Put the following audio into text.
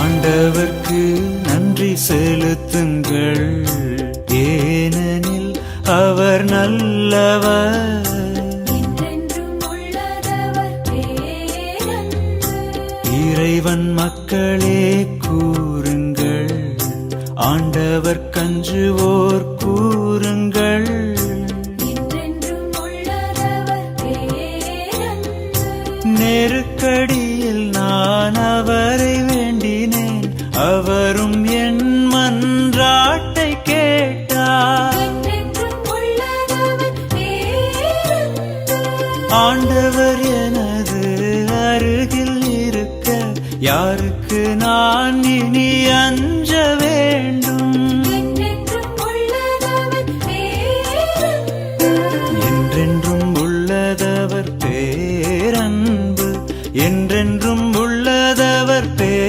ஆண்டவர்க்கு நன்றி செலுத்துங்கள், ஏனெனில் அவர் நல்லவர். இறைவன் மக்களே கூறுங்கள், ஆண்டவர் கஞ்சுவோர் கூறுங்கள். நெருக்கடியில் நான் அவரை வேண்டினேன், அவரும் என் மன்றாட்டை கேட்டார். ஆண்டவர் எனது அருகில் இருக்க யாருக்கு நான் இனி அஞ்ச வேண்டும்? என்றென்றும் உள்ளதவர் பேரன்பு, என்றென்றும் உள்ளதவர் பேரன்பு.